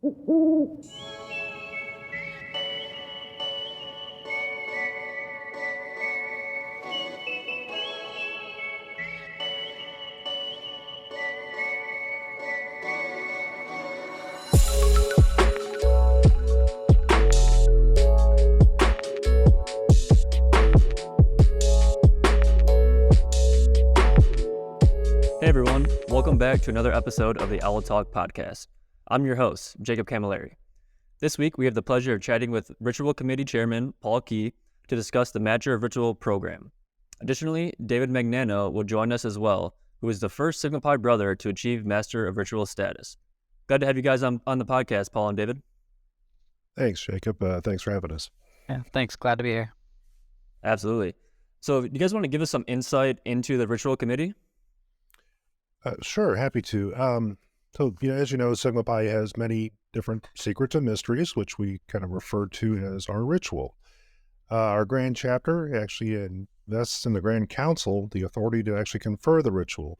Hey everyone, welcome back to another episode of the Owl Talk podcast. I'm your host, Jacob Camilleri. This week we have the pleasure of chatting with Ritual Committee Chairman Paul Key to discuss the Master of Ritual program. Additionally, David Magnano will join us as well, who is the first Sigma Pi brother to achieve Master of Ritual status. Glad to have you guys on the podcast, Paul and David. Thanks, Jacob. Thanks for having us. Yeah, thanks. Glad to be here. Absolutely. So you guys want to give us some insight into the Ritual Committee? Sure, happy to. As you know, Sigma Pi has many different secrets and mysteries, which we kind of refer to as our ritual. Our Grand Chapter actually invests in the Grand Council the authority to actually confer the ritual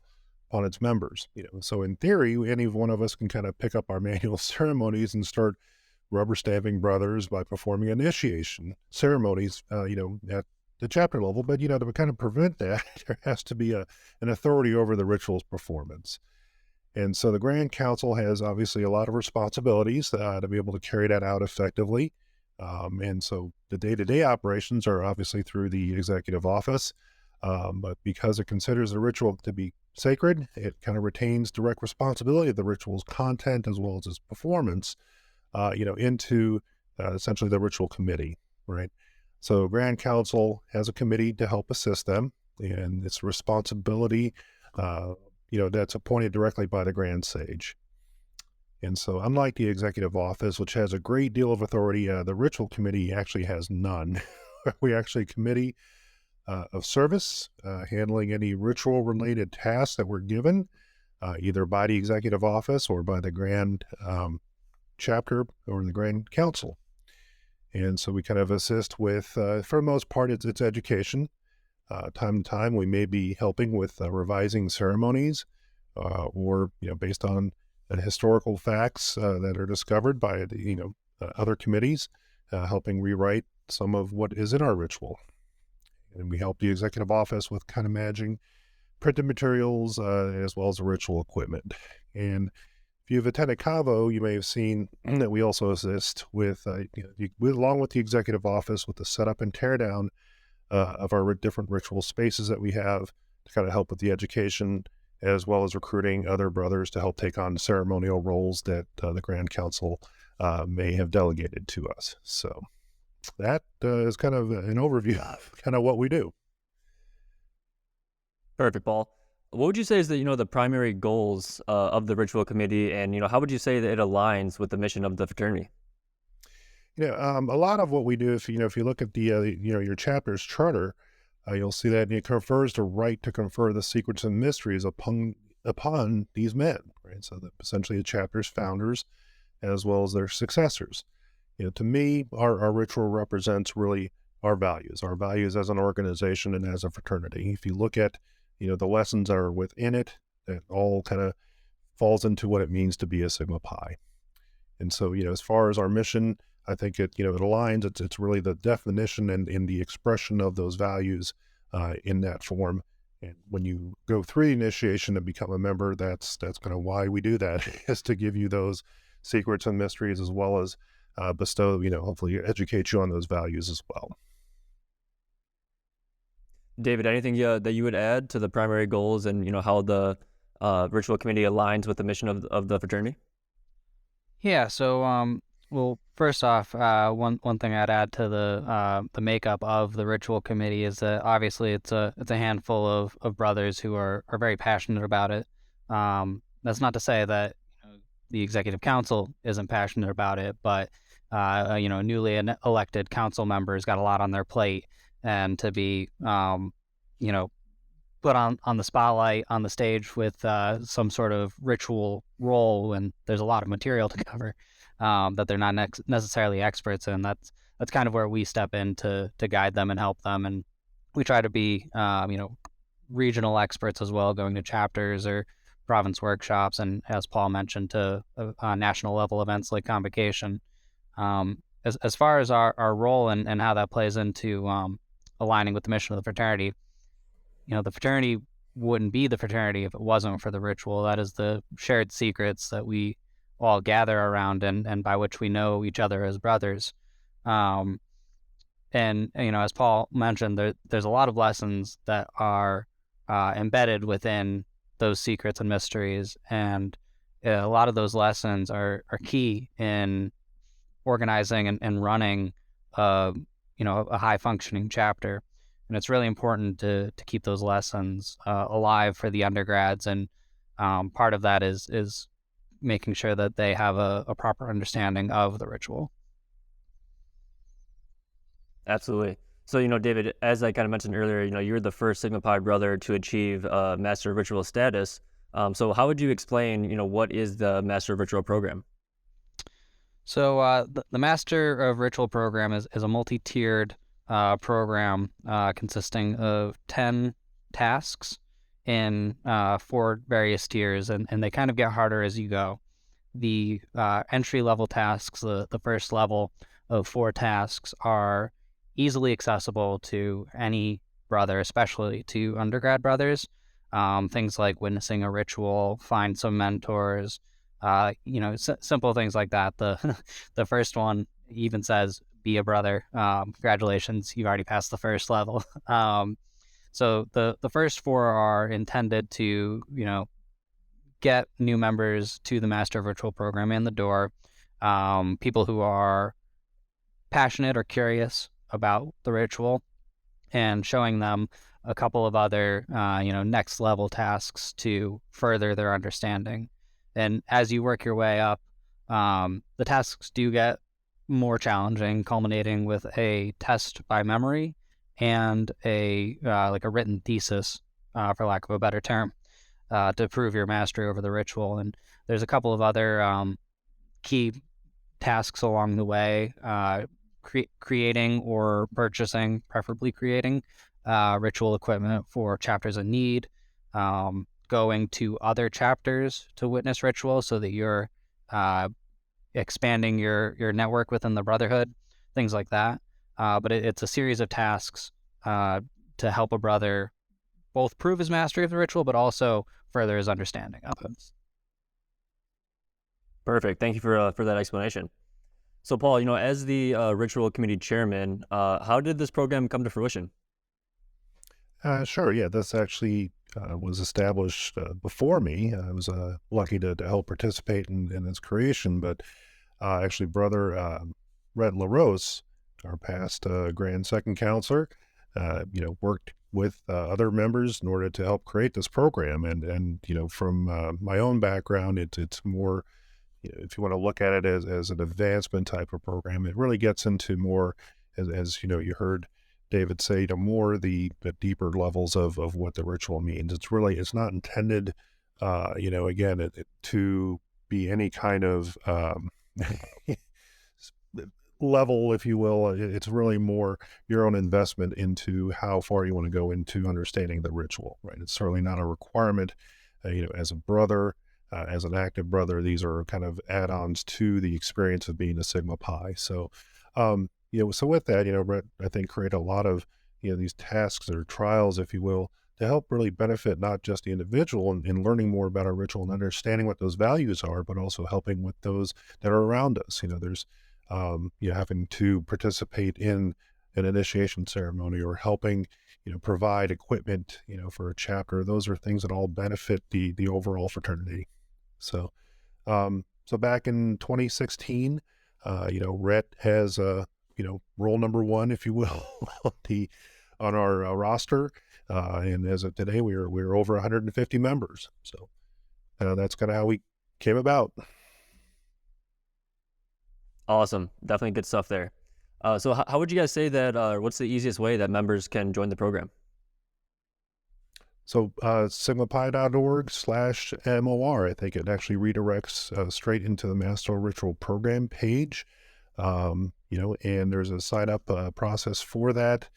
on its members. So in theory, any one of us can kind of pick up our manual ceremonies and start rubber stamping brothers by performing initiation ceremonies, at the chapter level, but to kind of prevent that, there has to be an authority over the ritual's performance. And so the Grand Council has obviously a lot of responsibilities to be able to carry that out effectively. And so the day-to-day operations are obviously through the executive office, but because it considers the ritual to be sacred, it kind of retains direct responsibility of the ritual's content as well as its performance, into essentially the ritual committee, right? So Grand Council has a committee to help assist them, and it's responsibility, that's appointed directly by the Grand Sage. And so unlike the executive office, which has a great deal of authority, the ritual committee actually has none. We actually a committee of service, handling any ritual-related tasks that were given, either by the executive office or by the Grand Chapter or the Grand Council. And so we kind of assist with, for the most part, it's education. Time to time, we may be helping with revising ceremonies or, based on historical facts that are discovered by, other committees, helping rewrite some of what is in our ritual. And we help the executive office with kind of managing printed materials as well as the ritual equipment. And if you've attended Cavo, you may have seen that we also assist with, along with the executive office, with the setup and teardown of our different ritual spaces that we have to kind of help with the education, as well as recruiting other brothers to help take on ceremonial roles that the Grand Council may have delegated to us. So that is kind of an overview of kind of what we do. Perfect, Paul. What would you say is the primary goals of the Ritual Committee, and how would you say that it aligns with the mission of the fraternity? A lot of what we do, if you look at the your chapter's charter, you'll see that it confers the right to confer the secrets and mysteries upon these men, right? So that essentially the chapter's founders, as well as their successors. To me, our ritual represents really our values as an organization and as a fraternity. If you look at the lessons that are within it, that all kind of falls into what it means to be a Sigma Pi. And so, as far as our mission, I think it aligns. It's really the definition and in the expression of those values in that form. And when you go through the initiation and become a member, that's kind of why we do that, is to give you those secrets and mysteries, as well as bestow, hopefully educate you on those values as well. David, anything that you would add to the primary goals and how the Ritual Committee aligns with the mission of the fraternity? Yeah. So, well, first off, one thing I'd add to the makeup of the Ritual Committee is that obviously it's a handful of brothers who are very passionate about it. That's not to say that the Executive Council isn't passionate about it, but newly elected council members got a lot on their plate. And to be, put on the spotlight on the stage with some sort of ritual role, and there's a lot of material to cover that they're not necessarily experts in. That's kind of where we step in to guide them and help them. And we try to be, regional experts as well, going to chapters or province workshops, and as Paul mentioned, to national level events like Convocation. As far as our role and how that plays into aligning with the mission of the fraternity, the fraternity wouldn't be the fraternity if it wasn't for the ritual. That is the shared secrets that we all gather around, and by which we know each other as brothers. And as Paul mentioned, there's a lot of lessons that are embedded within those secrets and mysteries, and a lot of those lessons are key in organizing and running a high functioning chapter. And it's really important to keep those lessons alive for the undergrads, and part of that is making sure that they have a proper understanding of the ritual. Absolutely. So, David, as I kind of mentioned earlier, you're the first Sigma Pi brother to achieve Master of Ritual status. So how would you explain, what is the Master of Ritual program? So the Master of Ritual program is a multi-tiered program consisting of 10 tasks in 4 various tiers, and they kind of get harder as you go. The entry-level tasks, the first level of 4 tasks, are easily accessible to any brother, especially to undergrad brothers. Things like witnessing a ritual, find some mentors, simple things like that. The first one even says, be a brother. Congratulations, you've already passed the first level. So the first 4 are intended to, get new members to the Master of Ritual program in the door, people who are passionate or curious about the ritual, and showing them a couple of other, next level tasks to further their understanding. And as you work your way up, the tasks do get more challenging, culminating with a test by memory and a written thesis, for lack of a better term, to prove your mastery over the ritual. And there's a couple of other key tasks along the way, creating or purchasing, preferably creating, ritual equipment for chapters in need, going to other chapters to witness rituals so that you're expanding your network within the brotherhood, things like that. But it's a series of tasks to help a brother both prove his mastery of the ritual, but also further his understanding of it. Perfect. Thank you for that explanation. So, Paul, as the ritual committee chairman, how did this program come to fruition? Sure. Yeah, this actually was established before me. I was lucky to help participate in its creation, but actually, Brother Rhett LaRose, our past Grand Second Counselor, worked with other members in order to help create this program. And from my own background, it's more, if you want to look at it as an advancement type of program, it really gets into more, as you heard David say, more the deeper levels of what the ritual means. It's not intended, again, to be any kind of level, if you will. It's really more your own investment into how far you want to go into understanding the ritual, right? It's certainly not a requirement, as a brother, as an active brother. These are kind of add-ons to the experience of being a Sigma Pi. So, so with that, Brett, I think, create a lot of, these tasks or trials, if you will, to help really benefit not just the individual in learning more about our ritual and understanding what those values are, but also helping with those that are around us. There's, having to participate in an initiation ceremony or helping, provide equipment, for a chapter. Those are things that all benefit the overall fraternity. So, so back in 2016, Rhett has, role number 1, if you will, on our roster. And as of today, we're over 150 members. So that's kind of how we came about. Awesome. Definitely good stuff there. So how would you guys say that, what's the easiest way that members can join the program? So sigmapi.org/MOR, I think it actually redirects straight into the Master Ritual Program page. And there's a sign up process for that.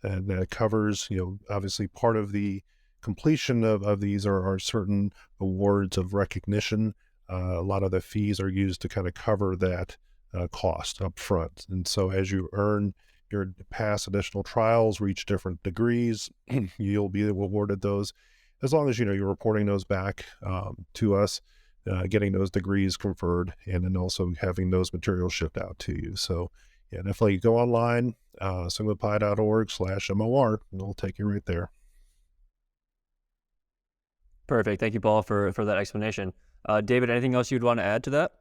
And that covers, obviously part of the completion of these are certain awards of recognition. A lot of the fees are used to kind of cover that cost up front. And so as you pass additional trials, reach different degrees, you'll be awarded those, as long as you're reporting those back to us, getting those degrees conferred, and then also having those materials shipped out to you. So yeah, definitely go online, sigmapi.org/MOR, and it'll take you right there. Perfect. Thank you, Paul, for that explanation. David, anything else you'd want to add to that?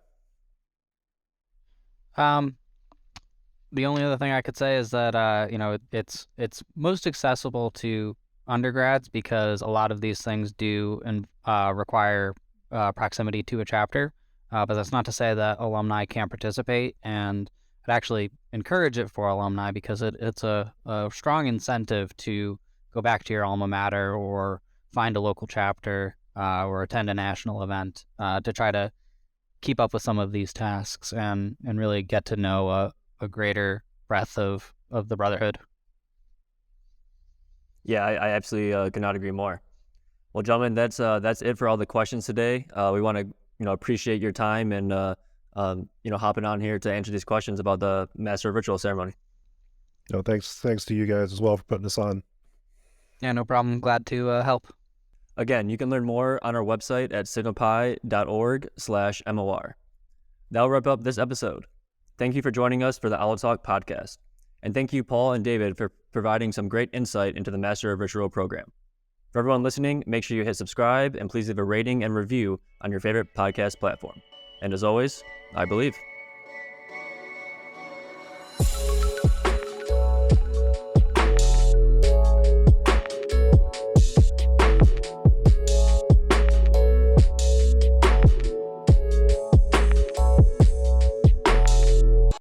The only other thing I could say is that it's most accessible to undergrads, because a lot of these things do require proximity to a chapter. But that's not to say that alumni can't participate, and I'd actually encourage it for alumni, because it's a strong incentive to go back to your alma mater or find a local chapter or attend a national event to try to keep up with some of these tasks and really get to know a greater breadth of the brotherhood. Yeah, I absolutely could not agree more. Well, gentlemen, that's it for all the questions today. We want to appreciate your time and hopping on here to answer these questions about the Master of Ritual ceremony. No, thanks to you guys as well for putting us on. Yeah, no problem. Glad to help. Again, you can learn more on our website at sigmapi.org/MOR. That'll wrap up this episode. Thank you for joining us for the AlloTalk podcast. And thank you, Paul and David, for providing some great insight into the Master of Ritual program. For everyone listening, make sure you hit subscribe and please leave a rating and review on your favorite podcast platform. And as always, I believe.